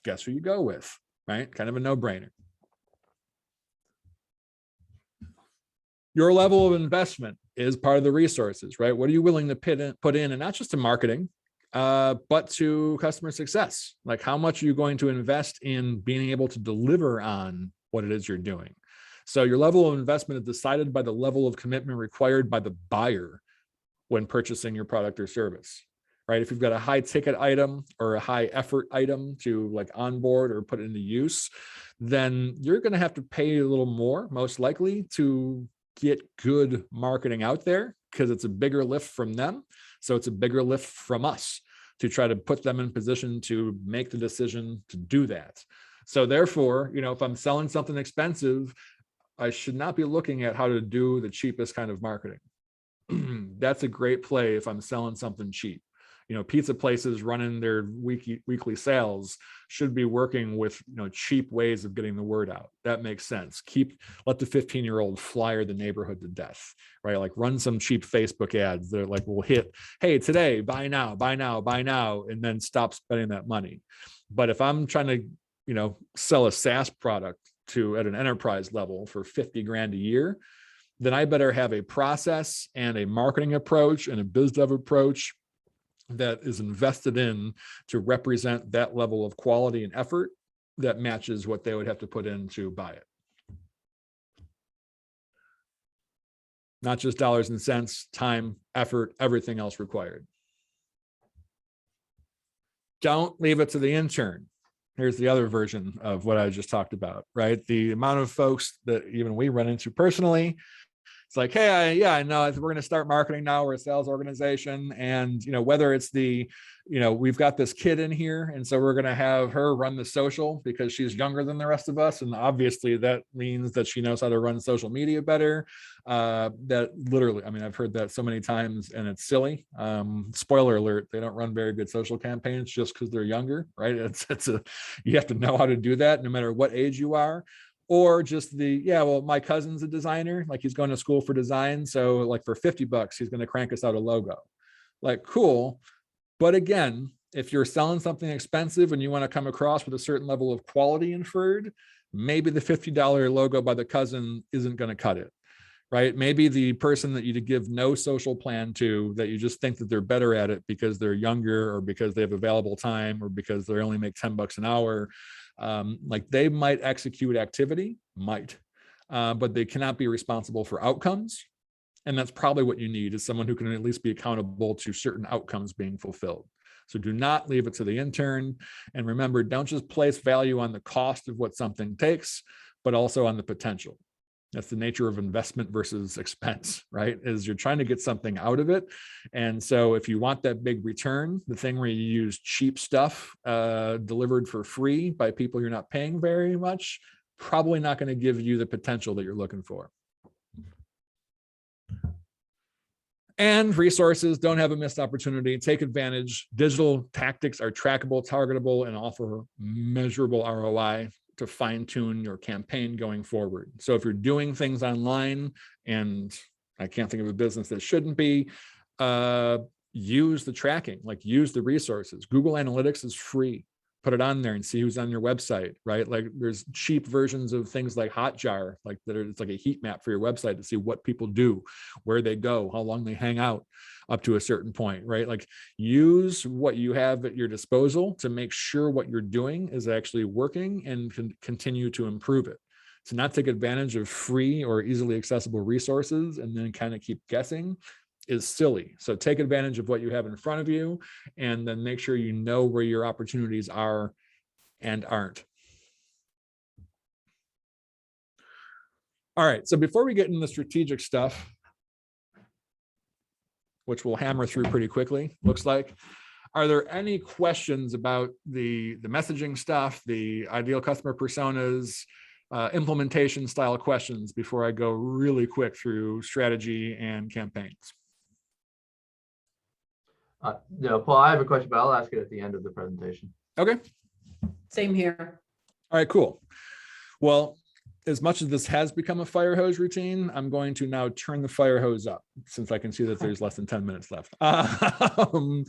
guess who you go with, right? Kind of a no-brainer. Your level of investment is part of the resources, right? What are you willing to put in, and not just to marketing, but to customer success? Like, how much are you going to invest in being able to deliver on what it is you're doing? So your level of investment is decided by the level of commitment required by the buyer when purchasing your product or service. Right? If you've got a high ticket item or a high effort item to like onboard or put into use, then you're going to have to pay a little more, most likely, to get good marketing out there, because it's a bigger lift from them. So it's a bigger lift from us to try to put them in position to make the decision to do that. So therefore, if I'm selling something expensive, I should not be looking at how to do the cheapest kind of marketing. That's a great play if I'm selling something cheap. Pizza places running their weekly sales should be working with, cheap ways of getting the word out. That makes sense. Let the 15-year-old flyer the neighborhood to death, right? Like, run some cheap Facebook ads that like will hit, hey, today, buy now, buy now, buy now, and then stop spending that money. But if I'm trying to, sell a SaaS product at an enterprise level for 50 grand a year, then I better have a process and a marketing approach and a biz dev approach that is invested in to represent that level of quality and effort that matches what they would have to put in to buy it. Not just dollars and cents, time, effort, everything else required. Don't leave it to the intern. Here's the other version of what I just talked about, right? The amount of folks that even we run into personally, it's like, hey, I know we're going to start marketing now. We're a sales organization. And, whether it's we've got this kid in here, and so we're going to have her run the social because she's younger than the rest of us. And obviously that means that she knows how to run social media better. That literally, I've heard that so many times, and it's silly. Spoiler alert, they don't run very good social campaigns just because they're younger, right? You have to know how to do that no matter what age you are. Or just my cousin's a designer, like he's going to school for design. So like for $50, he's going to crank us out a logo. Like, cool. But again, if you're selling something expensive and you want to come across with a certain level of quality inferred, maybe the $50 logo by the cousin isn't going to cut it, right? Maybe the person that you give no social plan to, that you just think that they're better at it because they're younger or because they have available time or because they only make $10 an hour. Like, they might execute activity, but they cannot be responsible for outcomes. And that's probably what you need, is someone who can at least be accountable to certain outcomes being fulfilled. So do not leave it to the intern. And remember, don't just place value on the cost of what something takes, but also on the potential. That's the nature of investment versus expense, right? Is you're trying to get something out of it. And so if you want that big return, the thing where you use cheap stuff delivered for free by people you're not paying very much, probably not going to give you the potential that you're looking for. And resources, don't have a missed opportunity. Take advantage. Digital tactics are trackable, targetable, and offer measurable ROI to fine tune your campaign going forward. So if you're doing things online, and I can't think of a business that shouldn't be, use the tracking, like use the resources. Google Analytics is free. Put it on there and see who's on your website, right? Like there's cheap versions of things like Hotjar, like that are, it's like a heat map for your website to see what people do, where they go, how long they hang out up to a certain point, right? Like use what you have at your disposal to make sure what you're doing is actually working and can continue to improve it. To not take advantage of free or easily accessible resources and then kind of keep guessing is silly. So take advantage of what you have in front of you, and then make sure you know where your opportunities are and aren't. All right, so before we get into the strategic stuff, which we'll hammer through pretty quickly, looks like, are there any questions about the messaging stuff, the ideal customer personas, implementation style questions before I go really quick through strategy and campaigns? No, Paul, I have a question, but I'll ask it at the end of the presentation. Okay. Same here. All right, cool. Well, as much as this has become a fire hose routine, I'm going to now turn the fire hose up since I can see that there's less than 10 minutes left. All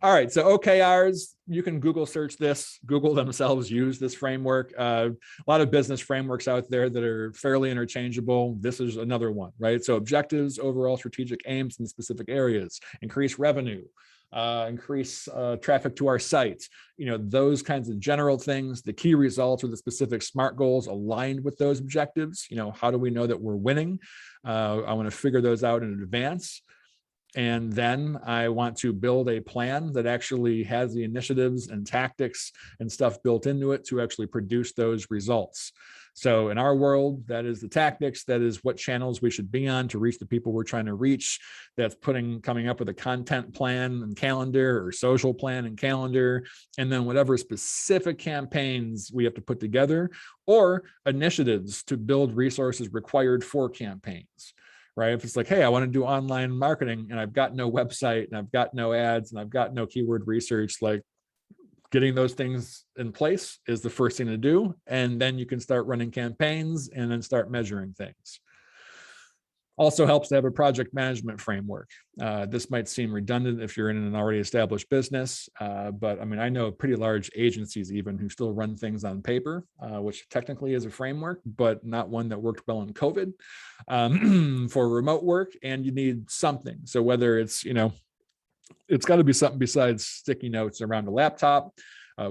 right, so OKRs, you can Google search this. Google themselves use this framework. A lot of business frameworks out there that are fairly interchangeable. This is another one, right? So objectives, overall strategic aims in specific areas, increase revenue, increase traffic to our site, those kinds of general things. The key results or the specific SMART goals aligned with those objectives. How do we know that we're winning? I want to figure those out in advance. And then I want to build a plan that actually has the initiatives and tactics and stuff built into it to actually produce those results. So in our world, that is the tactics, that is what channels we should be on to reach the people we're trying to reach. That's coming up with a content plan and calendar, or social plan and calendar, and then whatever specific campaigns we have to put together, or initiatives to build resources required for campaigns. Right? If it's like, hey, I want to do online marketing and I've got no website and I've got no ads and I've got no keyword research, like getting those things in place is the first thing to do. And then you can start running campaigns and then start measuring things. Also helps to have a project management framework. This might seem redundant if you're in an already established business, but I mean, I know pretty large agencies even who still run things on paper, which technically is a framework, but not one that worked well in COVID for remote work, and you need something. So whether it's, it's got to be something besides sticky notes around a laptop.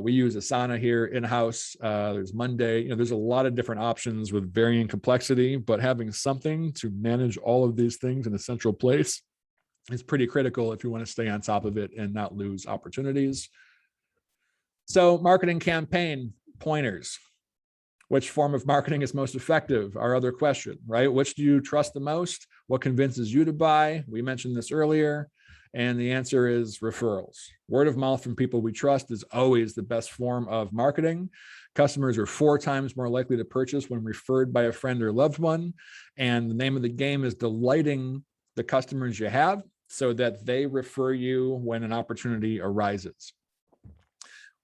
We use Asana here in-house. There's Monday. There's a lot of different options with varying complexity, but having something to manage all of these things in a central place is pretty critical if you want to stay on top of it and not lose opportunities. So marketing campaign pointers. Which form of marketing is most effective? Our other question, right? Which do you trust the most? What convinces you to buy? We mentioned this earlier. And the answer is referrals. Word of mouth from people we trust is always the best form of marketing. Customers are 4 times more likely to purchase when referred by a friend or loved one. And the name of the game is delighting the customers you have so that they refer you when an opportunity arises.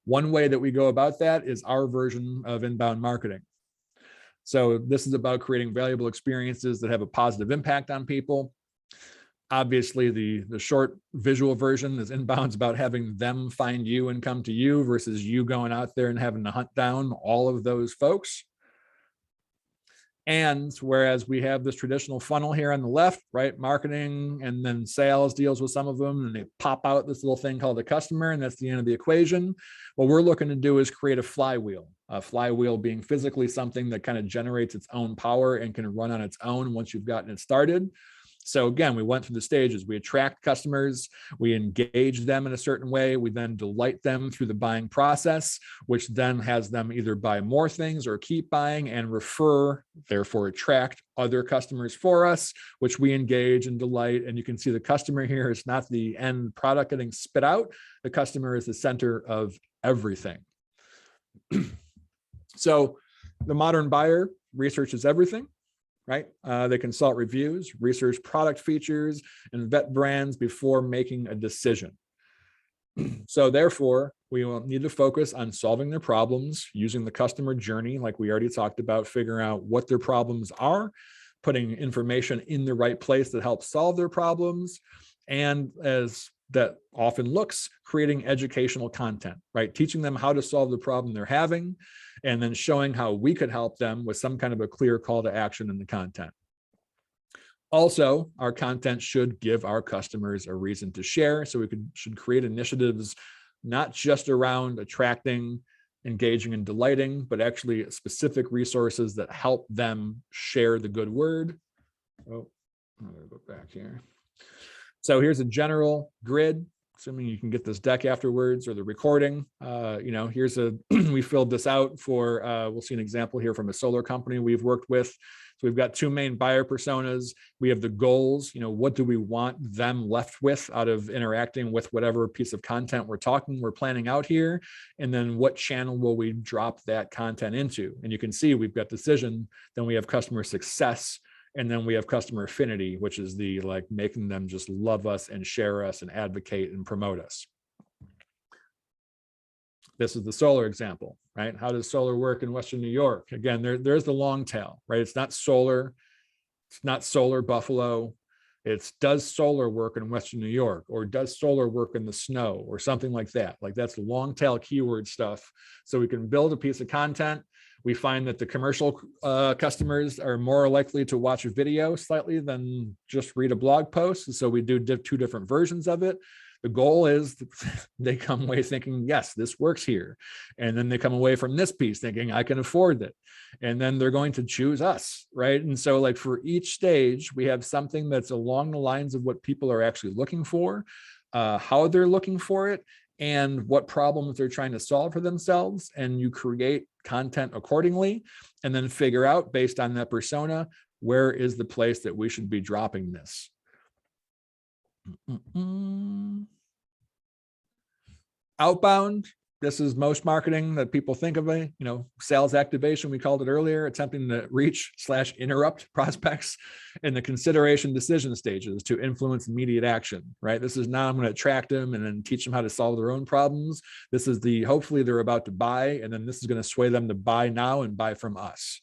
One way that we go about that is our version of inbound marketing. So this is about creating valuable experiences that have a positive impact on people. Obviously, the short visual version is inbound's about having them find you and come to you versus you going out there and having to hunt down all of those folks. And whereas we have this traditional funnel here on the left, right? Marketing and then sales deals with some of them, and they pop out this little thing called the customer, and that's the end of the equation. What we're looking to do is create a flywheel being physically something that kind of generates its own power and can run on its own once you've gotten it started. So again, we went through the stages. We attract customers, we engage them in a certain way, we then delight them through the buying process, which then has them either buy more things or keep buying and refer, therefore attract other customers for us, which we engage and delight. And you can see the customer here is not the end product getting spit out. The customer is the center of everything. So the modern buyer researches everything, right? They consult reviews, research product features, and vet brands before making a decision. So therefore, we will need to focus on solving their problems using the customer journey, like we already talked about, figuring out what their problems are, putting information in the right place that helps solve their problems, and as that often looks, creating educational content, right? Teaching them how to solve the problem they're having, and then showing how we could help them with some kind of a clear call to action in the content. Also, our content should give our customers a reason to share. So we should create initiatives, not just around attracting, engaging, and delighting, but actually specific resources that help them share the good word. Oh, I'm gonna go back here. So here's a general grid, assuming you can get this deck afterwards or the recording. Here's we filled this out for, we'll see an example here from a solar company we've worked with. So we've got two main buyer personas. We have the goals, what do we want them left with out of interacting with whatever piece of content we're planning out here? And then what channel will we drop that content into? And you can see we've got decision, then we have customer success, and then we have customer affinity, which is the making them just love us and share us and advocate and promote us. This is the solar example, right? How does solar work in Western New York? Again, there's the long tail, right? It's not solar Buffalo. It's does solar work in Western New York, or does solar work in the snow, or something like that. That's long tail keyword stuff. So we can build a piece of content. We find that the commercial customers are more likely to watch a video slightly than just read a blog post. So we do two different versions of it. The goal is they come away thinking, yes, this works here. And then they come away from this piece thinking, I can afford it. And then they're going to choose us, right? And so for each stage, we have something that's along the lines of what people are actually looking for, how they're looking for it, and what problems they're trying to solve for themselves. And you create content accordingly, and then figure out based on that persona, where is the place that we should be dropping this? Outbound. This is most marketing that people think of, sales activation, we called it earlier, attempting to reach/interrupt prospects in the consideration decision stages to influence immediate action, right? This is not, I'm going to attract them and then teach them how to solve their own problems. This is hopefully they're about to buy, and then this is going to sway them to buy now and buy from us.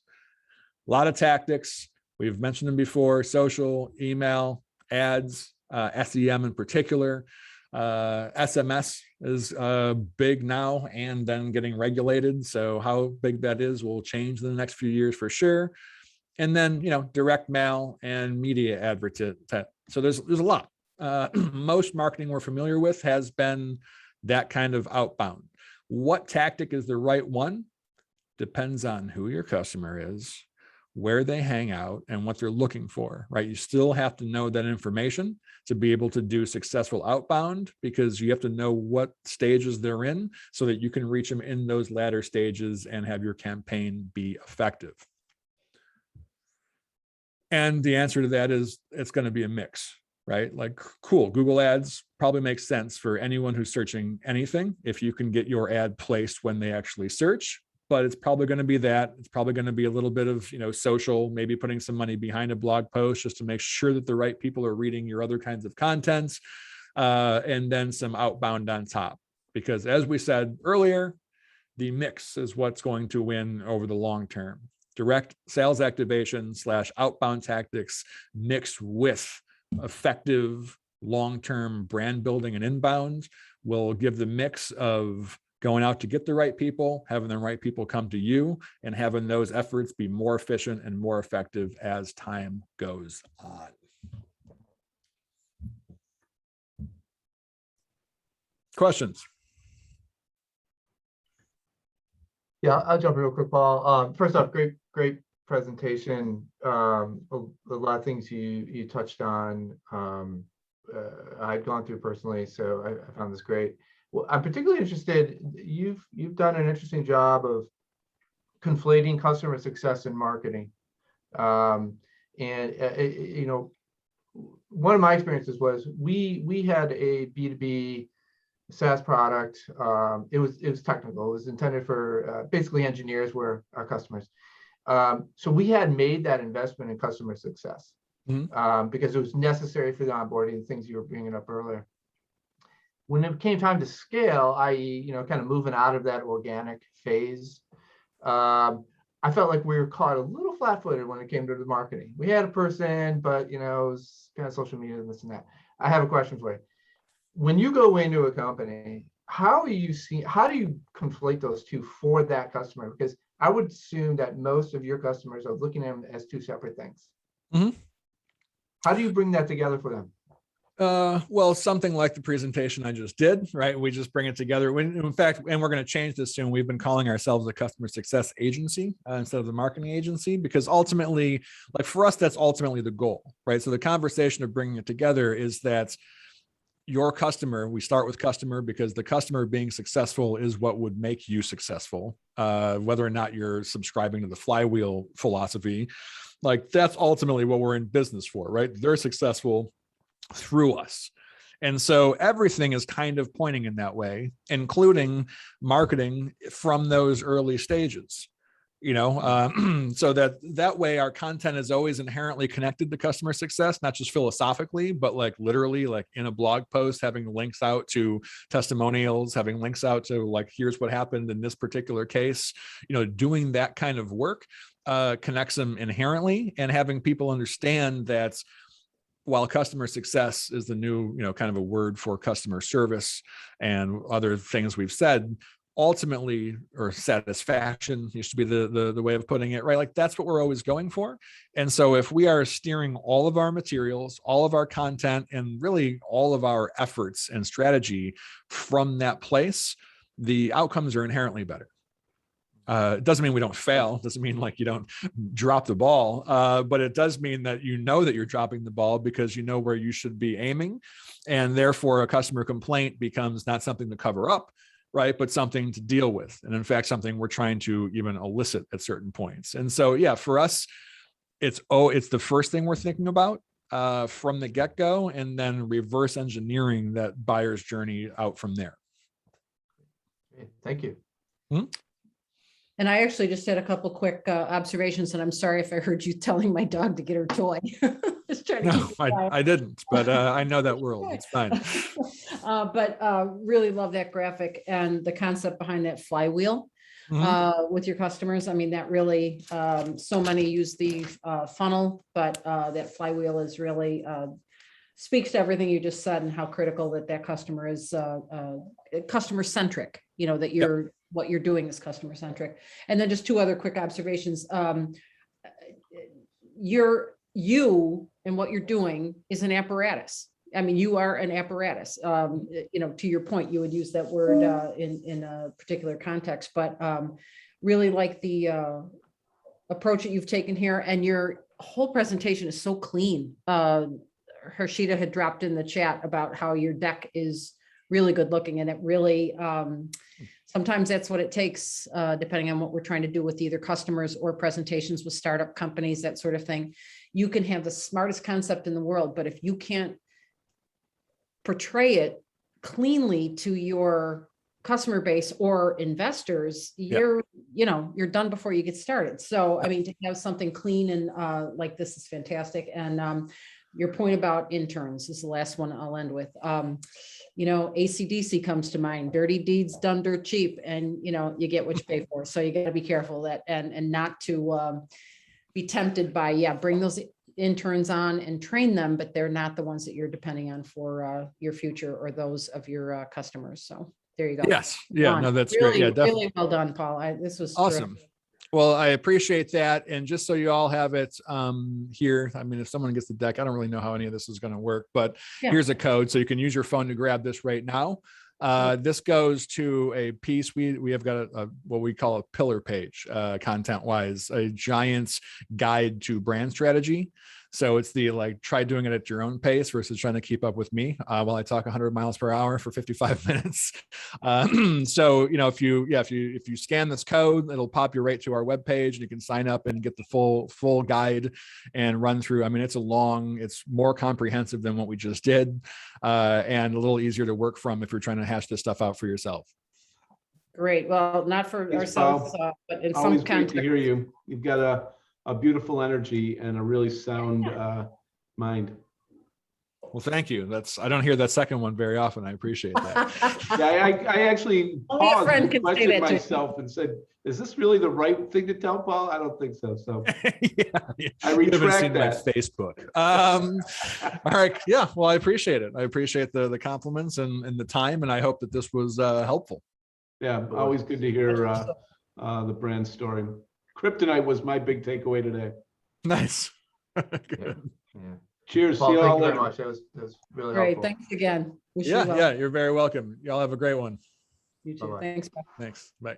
A lot of tactics. We've mentioned them before: social, email, ads, SEM in particular. SMS is big now and then getting regulated. So how big that is will change in the next few years for sure. And then, direct mail and media advertising. So there's a lot. Most marketing we're familiar with has been that kind of outbound. What tactic is the right one? Depends on who your customer is, where they hang out, and what they're looking for, right? You still have to know that information to be able to do successful outbound, because you have to know what stages they're in so that you can reach them in those latter stages and have your campaign be effective. And the answer to that is it's going to be a mix, right? Cool, Google ads probably makes sense for anyone who's searching anything if you can get your ad placed when they actually search. But it's probably going to be that. It's probably going to be a little bit of, social, maybe putting some money behind a blog post just to make sure that the right people are reading your other kinds of contents, and then some outbound on top. Because as we said earlier, the mix is what's going to win over the long term. Direct sales activation / outbound tactics mixed with effective long-term brand building and inbound will give the mix of going out to get the right people, having the right people come to you, and having those efforts be more efficient and more effective as time goes on. Questions? Yeah, I'll jump in real quick, Paul. First off, great presentation. A lot of things you touched on, I've gone through personally, so I found this great. Well, I'm particularly interested. You've done an interesting job of conflating customer success and marketing. You know, one of my experiences was we had a B2B SaaS product. It was technical. It was intended for basically engineers were our customers. So we had made that investment in customer success because it was necessary for the onboarding and things you were bringing up earlier. When it came time to scale, i.e., you know, kind of moving out of that organic phase, I felt like we were caught a little flat-footed when it came to the marketing. We had a person, but you know, it was kind of social media and this and that. I have a question for you. When you go into a company, how do you conflate those two for that customer? Because I would assume that most of your customers are looking at them as two separate things. How do you bring that together for them? Well, something like the presentation I just did, right? We just bring it together. In fact, and we're going to change this soon. We've been calling ourselves a customer success agency instead of the marketing agency, because ultimately, like for us, that's ultimately the goal, right? So the conversation of bringing it together is that your customer, we start with customer because the customer being successful is what would make you successful. Whether or not you're subscribing to the flywheel philosophy, like that's ultimately what we're in business for, right? They're successful through us. And so everything is kind of pointing in that way, including marketing from those early stages, you know, so that way our content is always inherently connected to customer success, not just philosophically, but like literally like in a blog post, having links out to testimonials, having links out to like, here's what happened in this particular case, you know, doing that kind of work connects them inherently, and having people understand that while customer success is the new, you know, kind of a word for customer service and other things we've said, ultimately, or satisfaction used to be the way of putting it, right? Like that's what we're always going for. And so if we are steering all of our materials, all of our content, and really all of our efforts and strategy from that place, the outcomes are inherently better. It doesn't mean we don't fail. It doesn't mean like you don't drop the ball, but it does mean that you know that you're dropping the ball because you know where you should be aiming. And therefore a customer complaint becomes not something to cover up, right? But something to deal with. And in fact, something we're trying to even elicit at certain points. And so, yeah, for us, it's the first thing we're thinking about from the get-go, and then reverse engineering that buyer's journey out from there. Thank you. And I actually just had a couple quick observations, and I'm sorry if I heard you telling my dog to get her toy. Just trying to keep it I didn't, but I know that world. It's fine. But really love that graphic and the concept behind that flywheel with your customers. I mean, that really, so many use the funnel, but that flywheel is really speaks to everything you just said and how critical that customer is customer centric, you know, that you're what you're doing is customer centric. And then just two other quick observations. You and what you're doing is an apparatus. I mean, you are an apparatus. You know, to your point, you would use that word in a particular context, but really like the approach that you've taken here, and your whole presentation is so clean. Harshita had dropped in the chat about how your deck is really good looking, and it really, sometimes that's what it takes, depending on what we're trying to do with either customers or presentations with startup companies, that sort of thing. You can have the smartest concept in the world, but if you can't portray it cleanly to your customer base or investors, you're done before you get started. So, I mean, to have something clean and like this is fantastic. And your point about interns is the last one I'll end with. You know, AC/DC comes to mind, dirty deeds done dirt cheap, and you know, you get what you pay for. So you got to be careful that and not to be tempted by, bring those interns on and train them, but they're not the ones that you're depending on for your future or those of your customers. So there you go. Yes. Yeah, no, that's really, great. Yeah, definitely. Really well done, Paul. This was awesome. terrific. Well, I appreciate that. And just so you all have it here, I mean, if someone gets the deck, I don't really know how any of this is going to work, but here's a code. So you can use your phone to grab this right now. This goes to a piece. We have got a what we call a pillar page, content wise, a giant guide to brand strategy. So it's the like try doing it at your own pace versus trying to keep up with me while I talk 100 miles per hour for 55 minutes. So if you scan this code, it'll pop you right to our webpage, and you can sign up and get the full guide and run through. I mean, it's more comprehensive than what we just did, and a little easier to work from if you're trying to hash this stuff out for yourself. Great. Well, not for Thanks, ourselves, Paul. but in Always some great to context. hear you. You've got a beautiful energy and a really sound mind. Well, thank you. I don't hear that second one very often. I appreciate that. Yeah, I actually Only a paused friend and can say questioned that to you. myself and said, is this really the right thing to tell Paul? I don't think so. So Yeah, I you haven't retract seen my that. Facebook. All right. Yeah. Well, I appreciate it. I appreciate the compliments and the time, and I hope that this was helpful. Yeah, always good to hear the brand story. Kryptonite was my big takeaway today. Nice. Yeah. Cheers. Paul, See you thank all you very later. much. That was really Great. helpful. Thanks again. Wish you well. Yeah. You're very welcome. Y'all have a great one. You too. Bye-bye. Thanks. Bye. Thanks. Bye.